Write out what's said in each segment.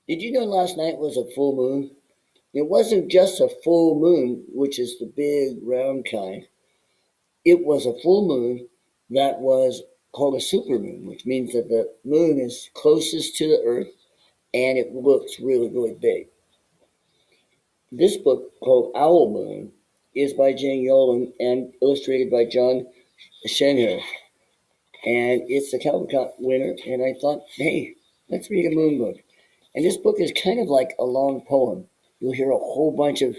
Did you know last night was a full moon? It wasn't just a full moon, which is the big round kind. It was a full moon that was called a supermoon, which means that the moon is closest to the earth and it looks really, really big. This book called Owl Moon is by Jane Yolen and illustrated by John Shenher. And it's a Caldecott winner. And I thought, hey, let's read a moon book. And this book is kind of like a long poem. You'll hear a whole bunch of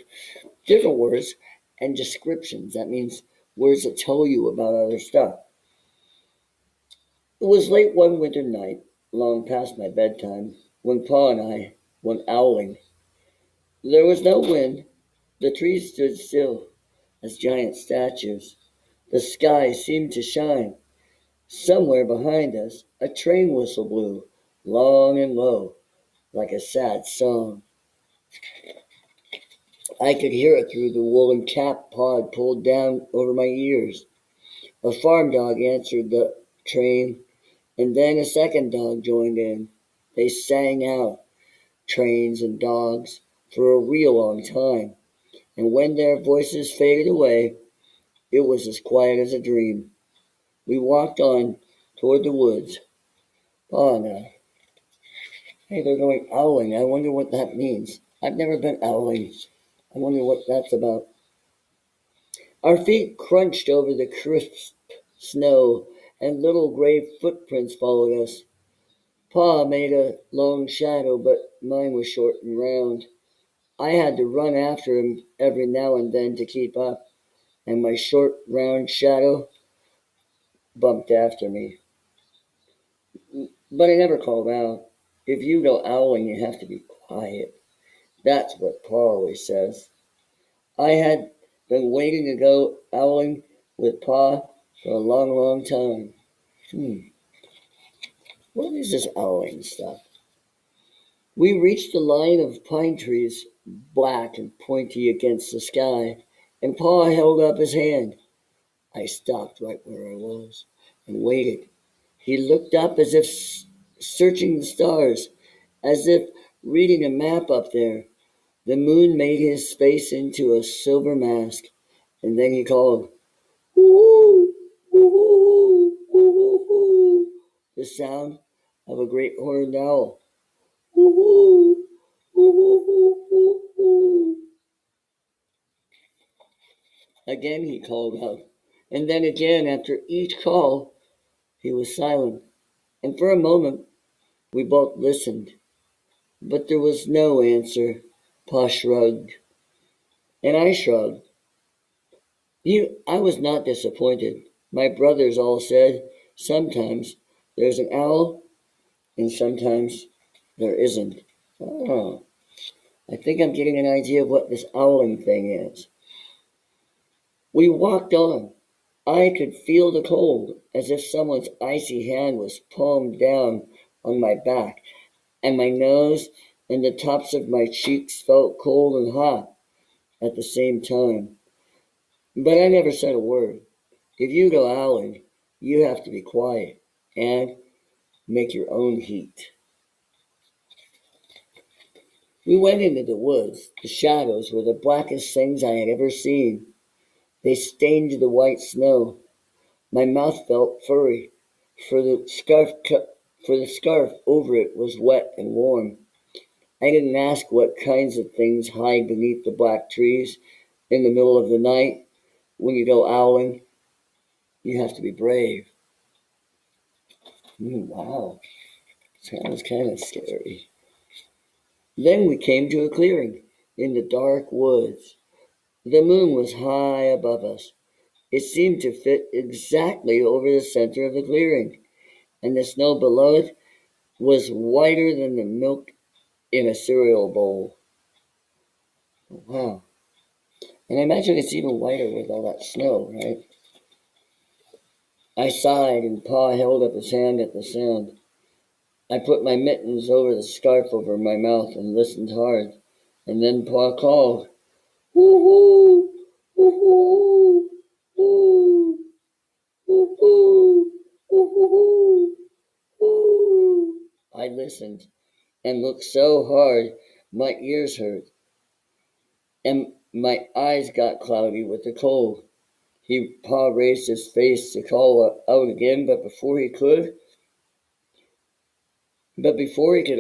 different words and descriptions. That means words that tell you about other stuff. It was late one winter night, long past my bedtime, when Pa and I went owling. There was no wind. The trees stood still as giant statues. The sky seemed to shine. Somewhere behind us, a train whistle blew, long and low, like a sad song. I could hear it through the woolen cap Pa had pulled down over my ears. A farm dog answered the train, and then a second dog joined in. They sang out, trains and dogs, for a real long time, and when their voices faded away, it was as quiet as a dream. We walked on toward the woods. Pa and I. Hey, they're going owling. I wonder what that means. I've never been owling. I wonder what that's about. Our feet crunched over the crisp snow, and little gray footprints followed us. Pa made a long shadow, but mine was short and round. I had to run after him every now and then to keep up, and my short, round shadow bumped after me. But I never called out. If you go owling, you have to be quiet. That's what Pa always says. I had been waiting to go owling with Pa for a long, long time. Hmm, what is this owling stuff? We reached a line of pine trees, black and pointy against the sky, and Pa held up his hand. I stopped right where I was and waited. He looked up as if searching the stars, as if reading a map up there. The moon made his face into a silver mask, and then he called, whoo, whooooo, whooooo, the sound of a great horned owl. Whoo, whooooo. Again he called out, and then again after each call he was silent, and for a moment we both listened, but there was no answer. Pa shrugged, and I shrugged. I was not disappointed. My brothers all said, sometimes there's an owl and sometimes there isn't. Oh, I think I'm getting an idea of what this owling thing is. We walked on. I could feel the cold, as if someone's icy hand was palmed down on my back, and my nose and the tops of my cheeks felt cold and hot at the same time. But I never said a word. If you go owling, you have to be quiet and make your own heat. We went into the woods. The shadows were the blackest things I had ever seen. They stained the white snow. My mouth felt furry, for for the scarf over it was wet and warm. I didn't ask what kinds of things hide beneath the black trees in the middle of the night. When you go owling, you have to be brave. Wow, sounds kind of scary. Then we came to a clearing in the dark woods. The moon was high above us. It seemed to fit exactly over the center of the clearing, and the snow below it was whiter than the milk in a cereal bowl. Wow. And I imagine it's even whiter with all that snow, right? I sighed and Pa held up his hand at the sound. I put my mittens over the scarf over my mouth and listened hard. And then Pa called, whoo, whoo, whoo, whoo, whoo, whoo. I listened. and looked so hard my ears hurt and my eyes got cloudy with the cold. Pa raised his face to call out again, before he could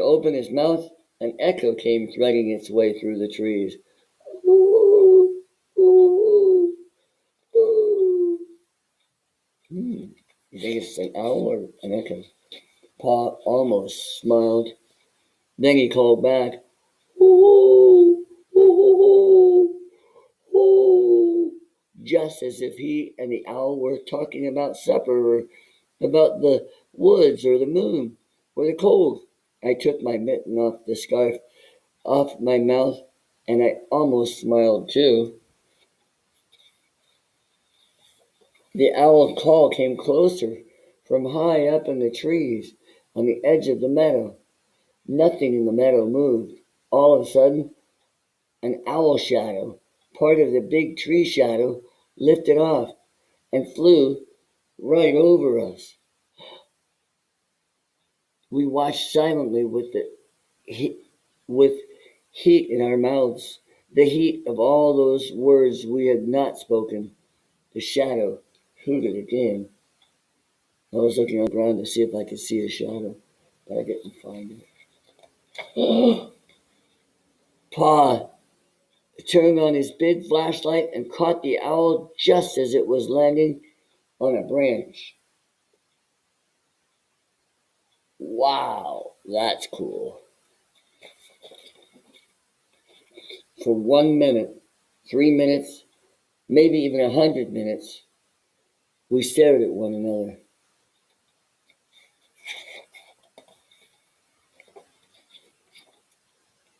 open his mouth, an echo came threading its way through the trees. Whoo, whooooo, whoo. You think it's an owl or an echo? Pa almost smiled. Then he called back, whoo, whoo, whoo, just as if he and the owl were talking about supper or about the woods or the moon or the cold. I took my mitten off the scarf off my mouth and I almost smiled too. The owl call came closer from high up in the trees on the edge of the meadow. Nothing in the meadow moved. All of a sudden, an owl shadow, part of the big tree shadow, lifted off and flew right over us. We watched silently with heat in our mouths, the heat of all those words we had not spoken. The shadow hooted again. I was looking on the ground to see if I could see a shadow, but I didn't find it. Pa turned on his big flashlight and caught the owl just as it was landing on a branch. Wow, that's cool. For 1 minute, 3 minutes, maybe even 100 minutes, we stared at one another.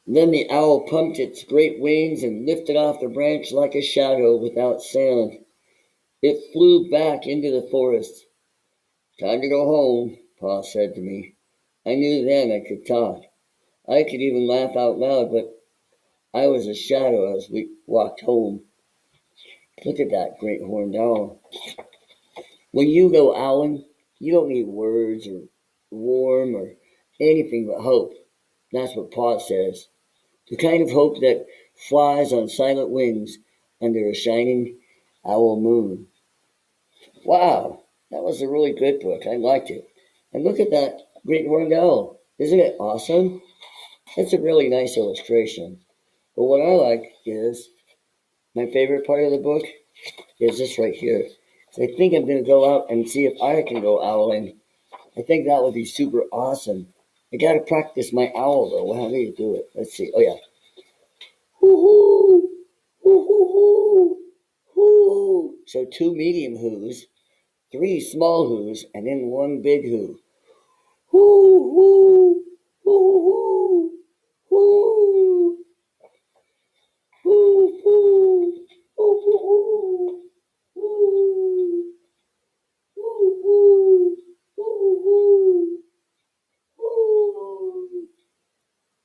Then the owl pumped its great wings and lifted off the branch like a shadow without sound. It flew back into the forest. Time to go home, Pa said to me. I knew then I could talk. I could even laugh out loud, but I was a shadow as we walked home. Look at that great horned owl. When you go owling, you don't need words or warm or anything but hope. That's what Pa says. The kind of hope that flies on silent wings under a shining owl moon. Wow, that was a really good book. I liked it. And look at that great horned owl. Isn't it awesome? It's a really nice illustration. But what I like is my favorite part of the book is this right here. So I think I'm going to go out and see if I can go owling. I think that would be super awesome. I got to practice my owl though. How do you do it? Let's see. Oh yeah. Whoo-hoo! Whoo-hoo-hoo! Whoo! So two medium whoos, three small whoos, and then one big whoo. Whoo-hoo! Whoo-hoo!